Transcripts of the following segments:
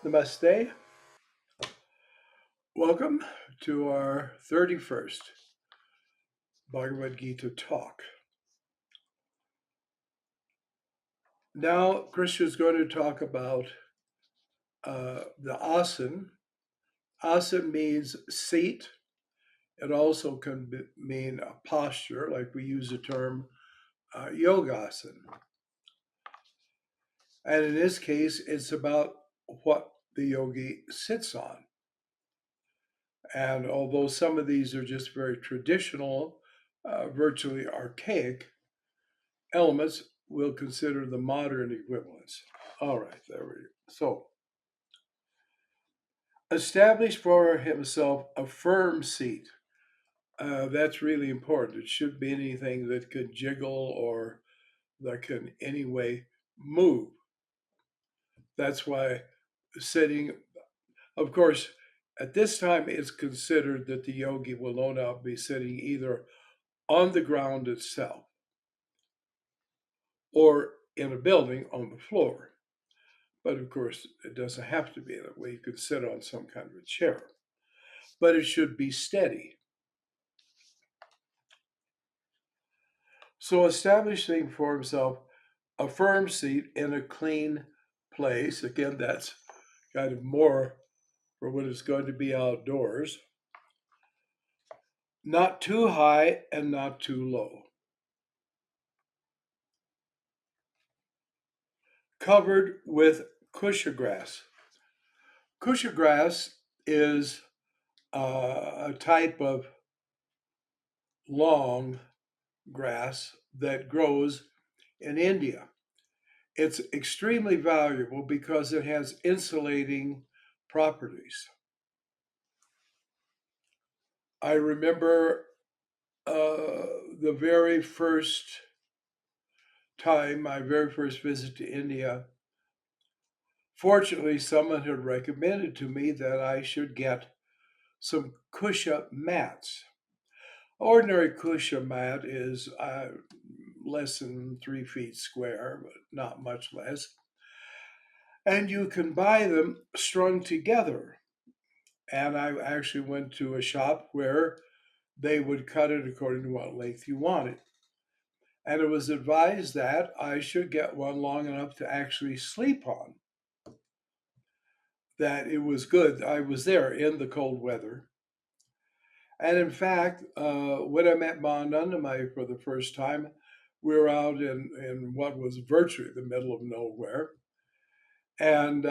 Namaste. Welcome to our 31st Bhagavad Gita talk. Now, Krishna is going to talk about the asana. Asana means seat. It also can mean a posture, like we use the term yogasana. And in this case, it's about what the yogi sits on. And although some of these are just very traditional, virtually archaic elements, we'll consider the modern equivalents. All right, there we go. So, establish for himself a firm seat. That's really important. It shouldn't be anything that could jiggle or that can in any way move. That's why sitting, of course, at this time, it's considered that the yogi will no doubt be sitting either on the ground itself or in a building on the floor. But of course, it doesn't have to be that way. You could sit on some kind of a chair, but it should be steady. So, establishing for himself a firm seat in a clean place, again, that's kind of more for when it's going to be outdoors, not too high and not too low. Covered with kusha grass. Kusha grass is a type of long grass that grows in India. It's extremely valuable because it has insulating properties. I remember the very first time, my very first visit to India. Fortunately, someone had recommended to me that I should get some kusha mats. Ordinary kusha mat is less than 3 feet square, but not much less. And you can buy them strung together. And I actually went to a shop where they would cut it according to what length you wanted. And it was advised that I should get one long enough to actually sleep on. That it was good. I was there in the cold weather. And in fact, when I met Mahanandamai for the first time, we were out in what was virtually the middle of nowhere. And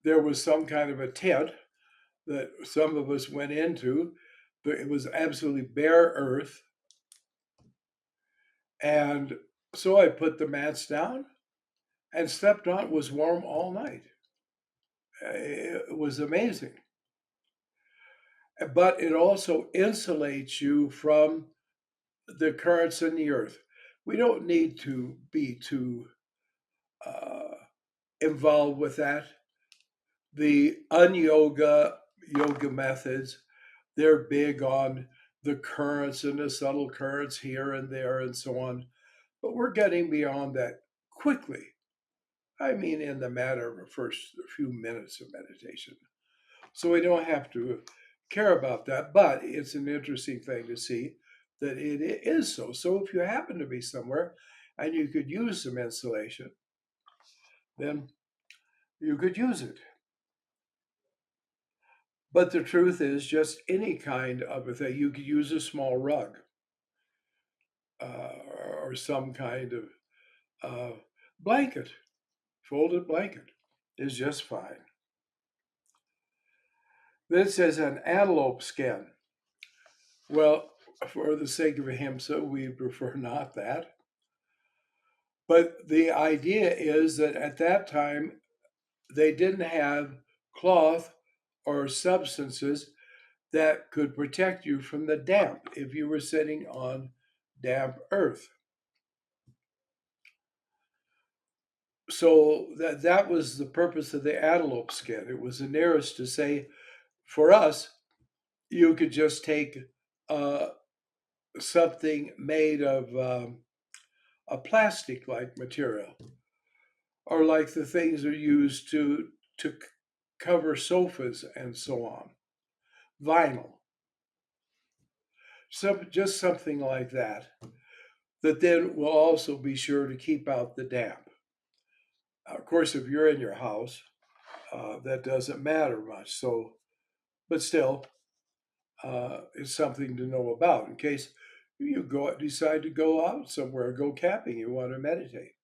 there was some kind of a tent that some of us went into, but it was absolutely bare earth. And so I put the mats down and slept on it. It was warm all night. It was amazing. But it also insulates you from the currents in the earth. We don't need to be too uh, involved with that. The yoga methods, they're big on the currents and the subtle currents here and there and so on. But we're getting beyond that quickly. I mean, in the matter of the first few minutes of meditation. So we don't have to care about that, but it's an interesting thing to see that it is so. So if you happen to be somewhere and you could use some insulation, then you could use it. But the truth is, just any kind of a thing, you could use a small rug or some kind of uh, blanket, folded blanket is just fine. Then it says an antelope skin. Well, for the sake of ahimsa, we prefer not that. But the idea is that at that time, they didn't have cloth or substances that could protect you from the damp if you were sitting on damp earth. So that was the purpose of the antelope skin. It was the nearest to say, for us, you could just take uh, something made of a plastic like material. or like the things are used to cover sofas and so on. Vinyl, just something like that. That then will also be sure to keep out the damp. Of course, if you're in your house, that doesn't matter much. So, but still, it's something to know about in case you decide to go out somewhere, go camping, you want to meditate.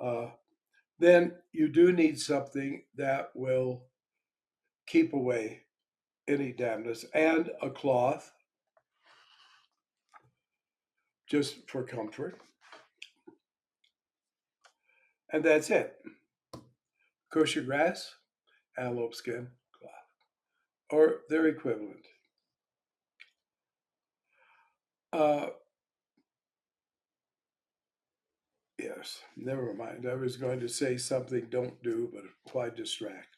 Uh, then you do need something that will keep away any dampness and a cloth just for comfort. And that's it. Kosher grass, antelope skin, cloth, or their equivalent. Uh, yes, never mind. I was going to say something don't do, but why distract?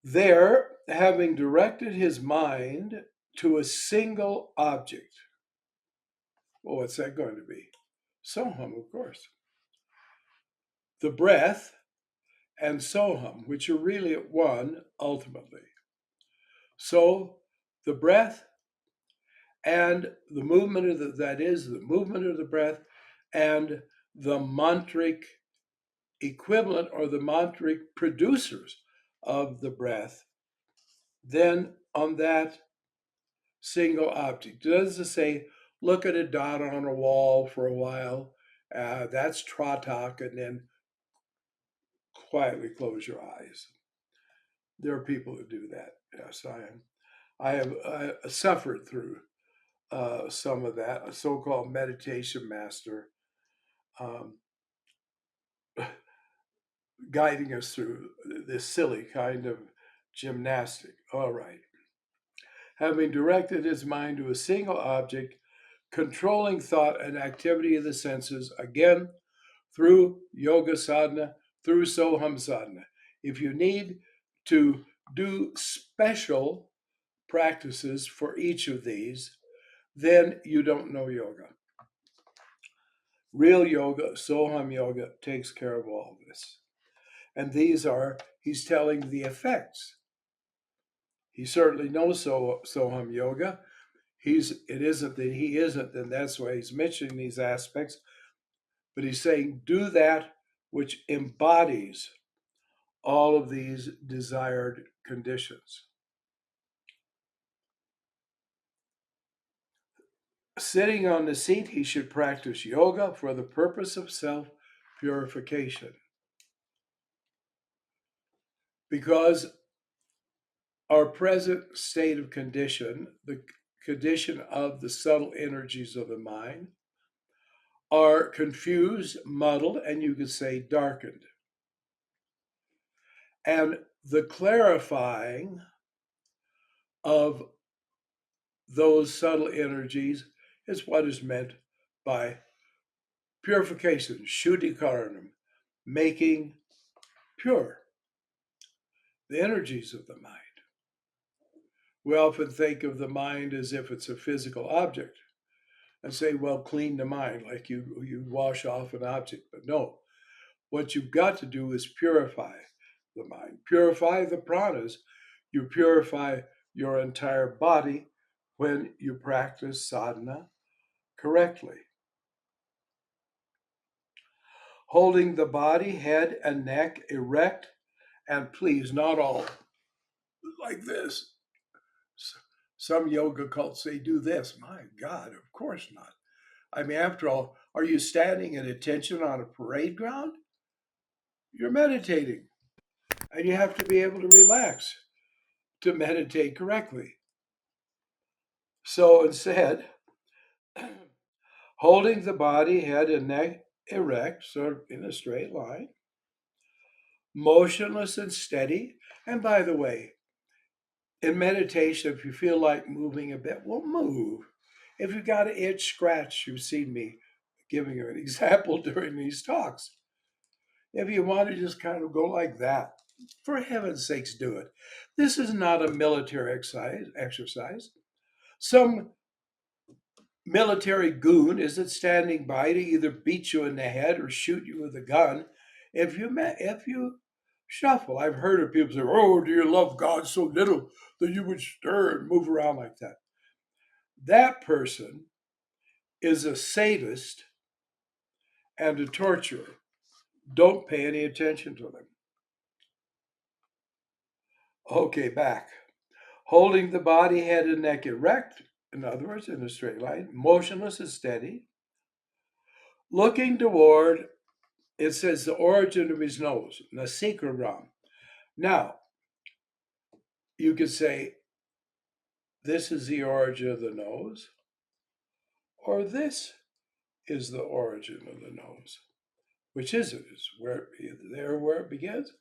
There, having directed his mind to a single object. Well, what's that going to be? Soham, of course. The breath and Soham, which are really at one ultimately. So the breath and the movement of that is the movement of the breath and the mantric equivalent or the mantric producers of the breath, then on that single object. It doesn't say look at a dot on a wall for a while. That's tratak, and then quietly close your eyes. There are people who do that. Yes, I am. I have suffered through some of that. A so-called meditation master um, guiding us through this silly kind of gymnastic. All right. Having directed his mind to a single object, controlling thought and activity of the senses, again, through yoga sadhana, through soham sadhana. If you need to do special practices for each of these, then you don't know yoga. Real yoga, soham yoga, takes care of all this. And these are, he's telling the effects. He certainly knows soham yoga. It isn't that he isn't, and that's why he's mentioning these aspects. But he's saying, do that which embodies all of these desired conditions. Sitting on the seat, he should practice yoga for the purpose of self purification. Because our present state of condition, the condition of the subtle energies of the mind, are confused, muddled, and you could say darkened. And the clarifying of those subtle energies is what is meant by purification, shuddhikaranam, making pure the energies of the mind. We often think of the mind as if it's a physical object and say, well, clean the mind, like you wash off an object. But no, what you've got to do is purify the mind, purify the pranas. You purify your entire body when you practice sadhana correctly. Holding the body, head, and neck erect, and please, not all like this. Some yoga cults say do this. My God, of course not. I mean, after all, are you standing at attention on a parade ground? You're meditating, and you have to be able to relax to meditate correctly. So instead, holding the body, head, and neck erect, sort of in a straight line, motionless and steady. And by the way, in meditation, if you feel like moving a bit, well, move. If you've got an itch, scratch. You've seen me giving you an example during these talks. If you want to just kind of go like that, for heaven's sakes, do it. This is not a military exercise. Some military goon isn't standing by to either beat you in the head or shoot you with a gun If you shuffle, I've heard of people say, "Oh, do you love God so little that you would stir and move around like that?" That person is a sadist and a torturer. Don't pay any attention to them. Okay, back. Holding the body, head, and neck erect, in other words, in a straight line, motionless and steady. Looking toward, it says, the origin of his nose, nasikagram. Now, you could say, this is the origin of the nose, or this is the origin of the nose. Which is it? Is where there where it begins,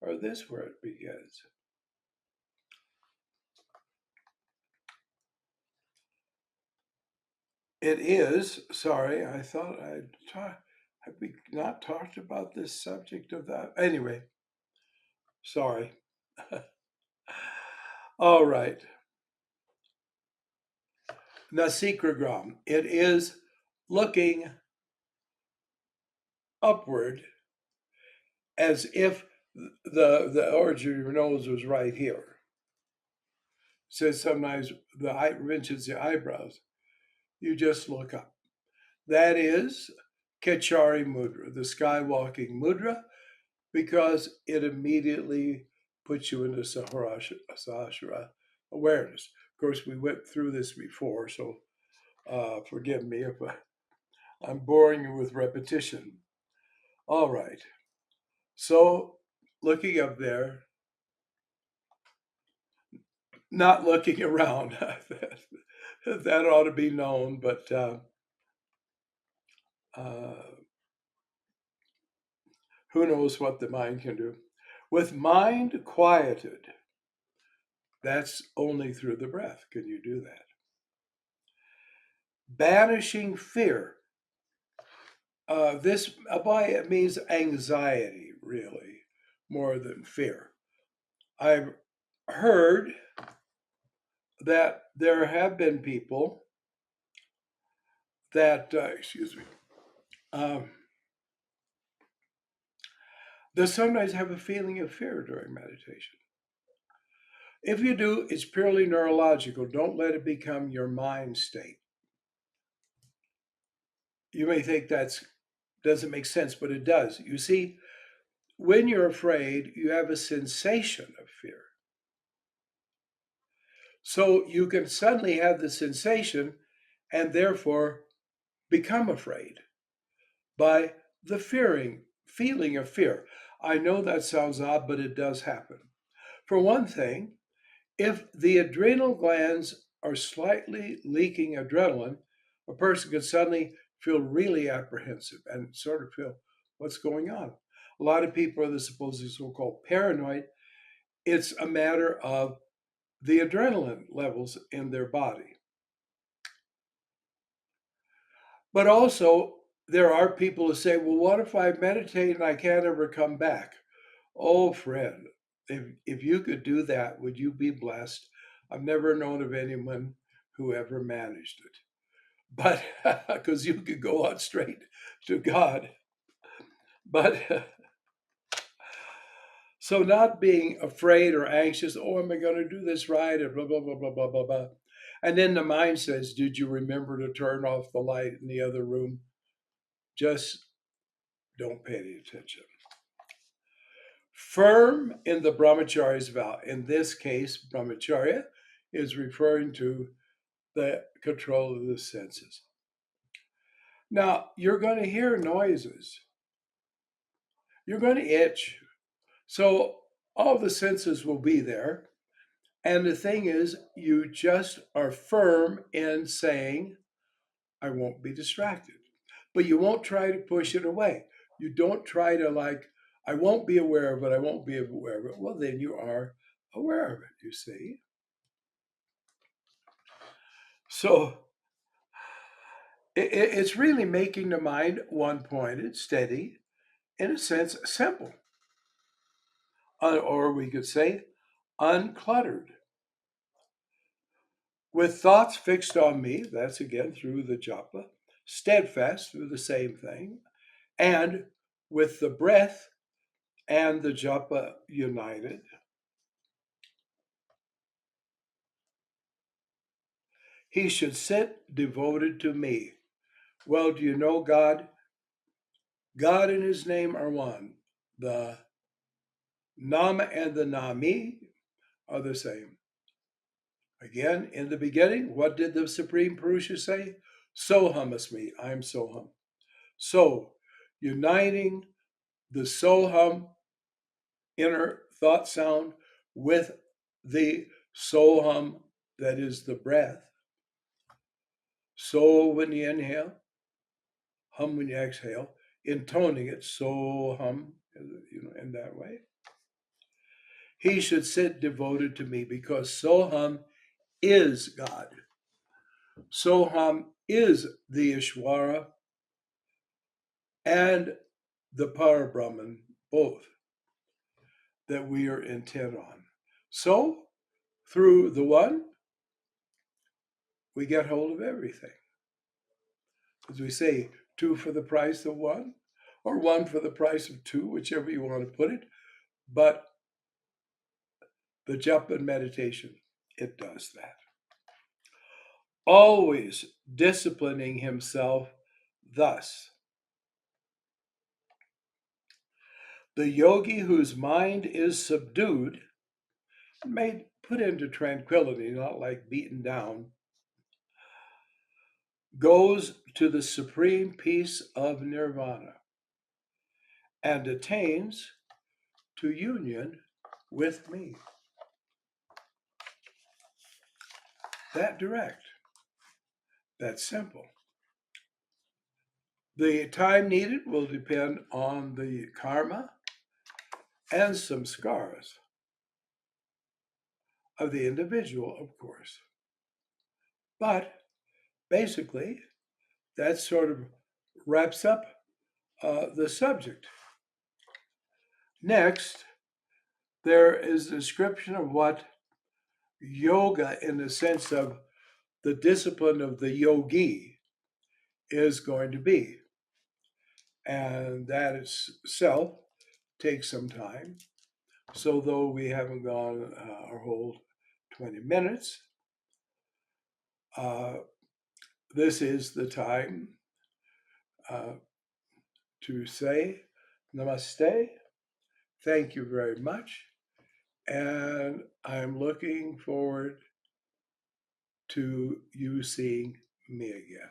or this where it begins? It is. Sorry, I thought I'd talk. Have we not talked about this subject of that? Anyway, sorry. All right. Nasikagram. It is looking upward as if the origin of your nose was right here. Says sometimes the eye mentions the eyebrows. You just look up. That is Kachari Mudra, the skywalking mudra, because it immediately puts you into Sahasrara awareness. Of course, we went through this before, so forgive me if I'm boring you with repetition. All right. So, looking up there, not looking around, that ought to be known, but uh, who knows what the mind can do. With mind quieted, that's only through the breath can you do that. Banishing fear. This by it means anxiety, really, more than fear. I've heard that there have been people that, excuse me, um, that sometimes have a feeling of fear during meditation. If you do, it's purely neurological. Don't let it become your mind state. You may think that's doesn't make sense, but it does. You see, when you're afraid, you have a sensation of fear. So you can suddenly have the sensation and therefore become afraid by the feeling of fear. I know that sounds odd, but it does happen. For one thing, if the adrenal glands are slightly leaking adrenaline, a person can suddenly feel really apprehensive and sort of feel what's going on. A lot of people are the supposedly so-called paranoid. It's a matter of the adrenaline levels in their body. But also, there are people who say, well, what if I meditate and I can't ever come back? Oh, friend, if you could do that, would you be blessed? I've never known of anyone who ever managed it. But because you could go on straight to God. But so not being afraid or anxious, oh, am I going to do this right? And blah, blah, blah, blah, blah, blah, blah. And then the mind says, did you remember to turn off the light in the other room? Just don't pay any attention. Firm in the brahmachari's vow. In this case, brahmacharya is referring to the control of the senses. Now, you're going to hear noises. You're going to itch. So all the senses will be there. And the thing is, you just are firm in saying, I won't be distracted. But you won't try to push it away. You don't try to, like, I won't be aware of it. I won't be aware of it. Well, then you are aware of it, you see. So it's really making the mind one pointed, steady, in a sense, simple. Or we could say uncluttered. With thoughts fixed on me, that's again through the japa, steadfast through the same thing, and with the breath and the japa united. He should sit devoted to me. Well, do you know God? God and his name are one. The Nama and the Nami are the same. Again, in the beginning, what did the Supreme Purusha say? Soham asmi, I am Soham. So, uniting the Soham inner thought sound with the Soham that is the breath. So when you inhale, hum when you exhale, intoning it, Soham, in that way. He should sit devoted to me because Soham is God. Soham is the Ishwara and the Parabrahman, both that we are intent on. So, through the one, we get hold of everything. As we say, two for the price of one, or one for the price of two, whichever you want to put it. But the japa and meditation, it does that. Always disciplining himself thus. The yogi whose mind is subdued, made put into tranquility, not like beaten down, goes to the supreme peace of nirvana and attains to union with me. That direct, that simple. The time needed will depend on the karma and some scars of the individual, of course. But basically, that sort of wraps up the subject. Next, there is a description of what yoga, in the sense of the discipline of the yogi, is going to be. And that itself takes some time. So, though we haven't gone our whole 20 minutes, this is the time to say namaste. Thank you very much. And I'm looking forward to you seeing me again.